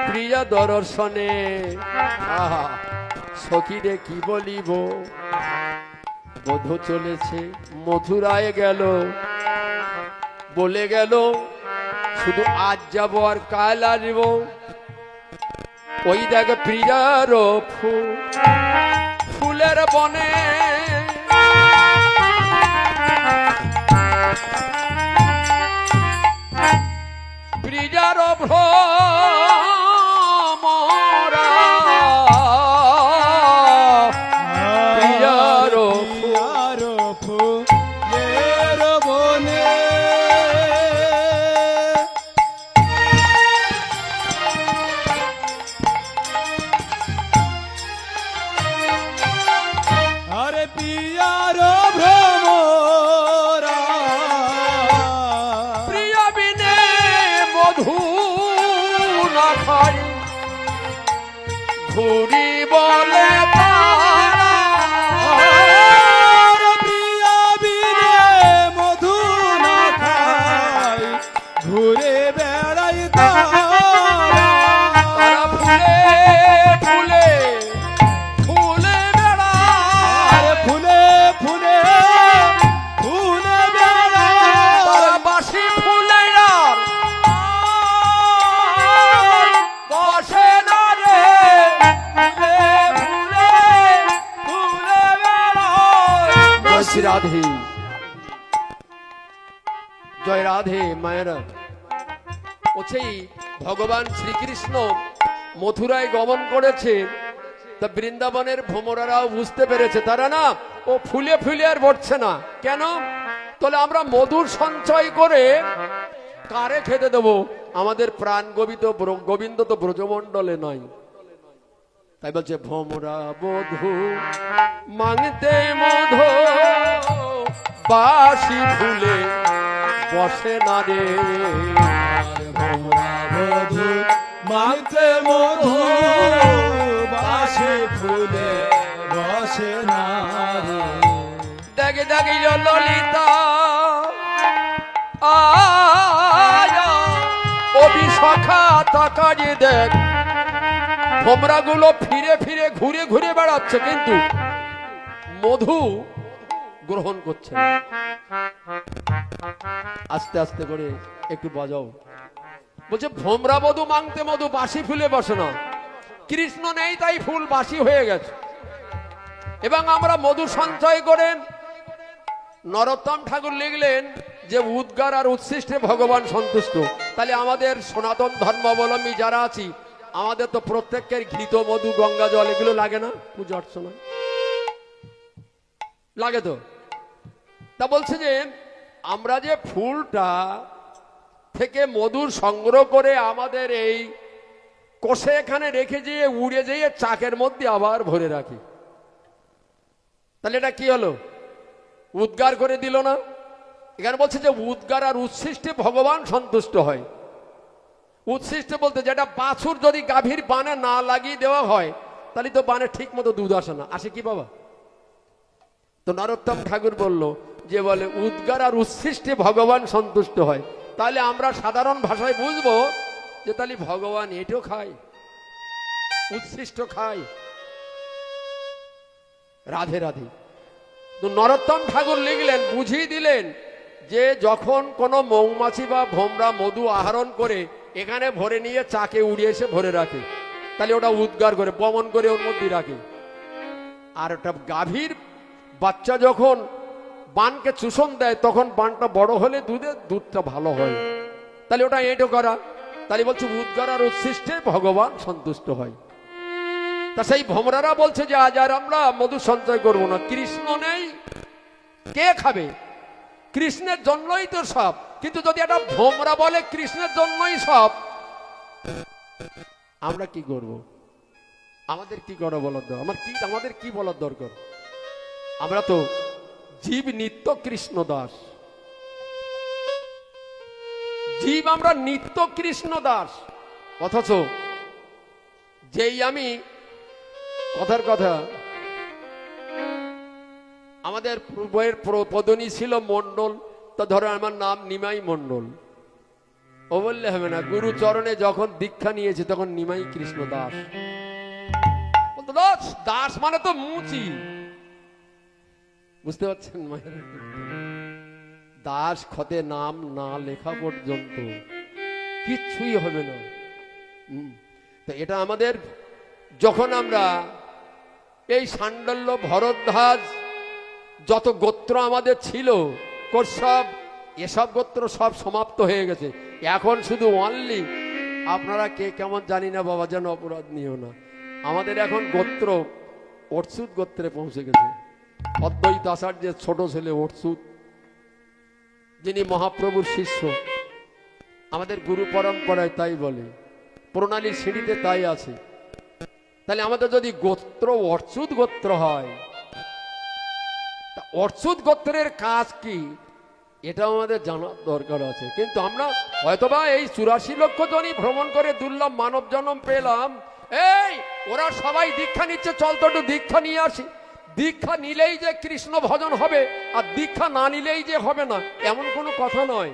প্রিয়া দর্শনে আহা সখীরে কি বলিব, বধূ চলেছে মথুরায় গেল, বলে গেল শুধু আজ যাব আর কাল আসব। ওই দেখ প্রিয়ার ফুলের বনে প্রিয়ার ভ্রমরা প্রিয়ার ফুলের বনে আরে প্রিয়ার ভ্রমরা প্রিয়া বিনে মধু না খাই ঘুরি বলে তারা। আর প্রিয়া বিনে মধু না খাই ঘুরে বেড়াই তারা। তারা ফুলে ফুলে ফুলে বেড়ায়, আর ফুলে ফুলে ফুলে বেড়াই তারা বাসি ফুলে আর বসে না রে, ফুলে ফুলে ফুলে বেড়ায়। জয় শ্রী রাধে, জয় রাধে মায়েরা। ওছেই ভগবান শ্রীকৃষ্ণ মথুরায় গমন করেছে, তা বৃন্দাবনের ভ্রমরারাও বুঝতে পেরেছে তারা না ও ফুলে ফুলে আর বসছে না কেন, তাহলে আমরা মধুর সঞ্চয় করে কারে খেতে দেবো, আমাদের প্রাণ গোবিন্দ তো ব্রজমণ্ডলে নয়। তাই বলছে ভ্রমরা বধূ মাংতে মধু বাসি ফুলে বসে না রে, ভোমরা বধূ মাংতে মধু বাসে ফুলে বসে না রে। দেখে দেখি ললিতা আয়া অভিশাখা তাকারি দেখ, ভোমরা গুলো ফিরে ফিরে ঘুরে ঘুরে বেড়াচ্ছে কিন্তু মধু গ্রহণ করছে না। আস্তে আস্তে করে একটু বাজাও। বলছে ভোমরা মধু মাংতে মধু বাসি ফুলে বসে না, কৃষ্ণ নেই তাই ফুল বাসি হয়ে গেছে। এবং আমরা মধু সঞ্চয় করেন, নরোত্তম ঠাকুর লিখলেন যে উদ্গার আর উচ্ছিষ্টে ভগবান সন্তুষ্ট। তাহলে আমাদের সনাতন ধর্মাবলম্বী যারা আছি আমাদের তো প্রত্যেকের ঘৃত মধু গঙ্গা জল এগুলো লাগে না পুজো অর্চনা লাগে তো। তা বলছে যে আমরা যে ফুলটা থেকে মধুর সংগ্রহ করে আমাদের এই কোষে এখানে রেখে যেয়ে উড়ে যেয়ে চাকের মধ্যে আবার ভরে রাখি, তাহলে এটা কি হলো, উদ্গার করে দিল না। এখানে বলছে যে উদ্গার আর উচ্ছিষ্টে ভগবান সন্তুষ্ট হয়। উচ্ছিষ্ট বলতে যেটা বাছুর যদি গাভীর বানে না লাগিয়ে দেওয়া হয় তাহলে তো বানে ঠিক মতো দুধ আসে না, আসে কি বাবা? তো নরোত্তম ঠাকুর বলল যে বলে উদ্গার আর উচ্ছিষ্টে ভগবান সন্তুষ্ট হয়, তাহলে আমরা সাধারণ ভাষায় বুঝবো যে তাহলে ভগবান এটাও খায়, উচ্ছিষ্ট খায়। রাধে রাধে। তো নরোত্তম ঠাকুর লিখলেন, বুঝিয়ে দিলেন যে যখন কোনো মৌমাছি বা ভোমরা মধু আহরণ করে এখানে ভরে নিয়ে চাকে উড়িয়ে এসে ভরে রাখে, তাহলে ওটা উদ্গার করে বমন করে ওর মধ্যে রাখে। আর ওটা গাভীর বাচ্চা যখন বানকে চুষণ দেয় তখন বানটা বড় হলে দুধটা ভালো হয়, তাহলে ওটা এঁটো করা। তাহলে বলছে উদ্গার আর উচ্ছিষ্টে ভগবান সন্তুষ্ট হয়। তা সেই ভোমরারা বলছে যে আজ আর আমরা মধু সঞ্চয় করবো না, কৃষ্ণ নেই কে খাবে, কৃষ্ণের জন্যই তো সব। কিন্তু যদি একটা ভোমরা বলে কৃষ্ণের জন্যই সব, আমরা কি করব? আমাদের কি করা বলার দরকার, আমাদের কি বলার দরকার? আমরা তো জীব নিত্য কৃষ্ণ দাস, জীব আমরা নিত্য কৃষ্ণ দাস। অথচ যেই আমি কথার কথা, আমাদের বইয়ের পদনী ছিল মন্ডল, তো ধরো আমার নাম নিমাই মন্ডল, ও বললে হবে না, গুরু চরণে যখন দীক্ষা নিয়েছে তখন নিমাই কৃষ্ণ দাস। বলতো দাস, দাস মানে তো মুচি, বুঝতে পারছেন মায়ের? দাস খতে নাম না লেখা পর্যন্ত কিচ্ছুই হবে না। তো এটা আমাদের, যখন আমরা এই সান্ডল্য ভরদ্বাজ যত গোত্র আমাদের ছিল, সব এসব গোত্র সব সমাপ্ত হয়ে গেছে। এখন শুধু অনলি, আপনারা কে কেমন জানি না বাবা, যেন অপরাধ নিও না, আমাদের এখন গোত্র অচ্যুত গোত্রে পৌঁছে গেছে। অদ্বৈত আচার্যের ছোট ছেলে অচ্যুত, যিনি মহাপ্রভুর শিষ্য, আমাদের গুরু পরম্পরায় তাই বলে, প্রণালীর সিঁড়িতে তাই আছে। তাহলে আমাদের যদি গোত্র অচ্যুত গোত্র হয়, অচ্যুত গোত্রের কাজ কি এটাও আমাদের জানার দরকার আছে। কিন্তু আমরা হয়তোবা এই 84 লক্ষ জনই ভ্রমণ করে দুর্লভ মানব জন্ম পেলাম, এই ওরা সবাই দীক্ষা নিচ্ছে, চল তো একটু দীক্ষা নিয়ে আসি। দীক্ষা নিলেই যে কৃষ্ণ ভজন হবে আর দীক্ষা না নিলেই যে হবে না, এমন কোনো কথা নয়।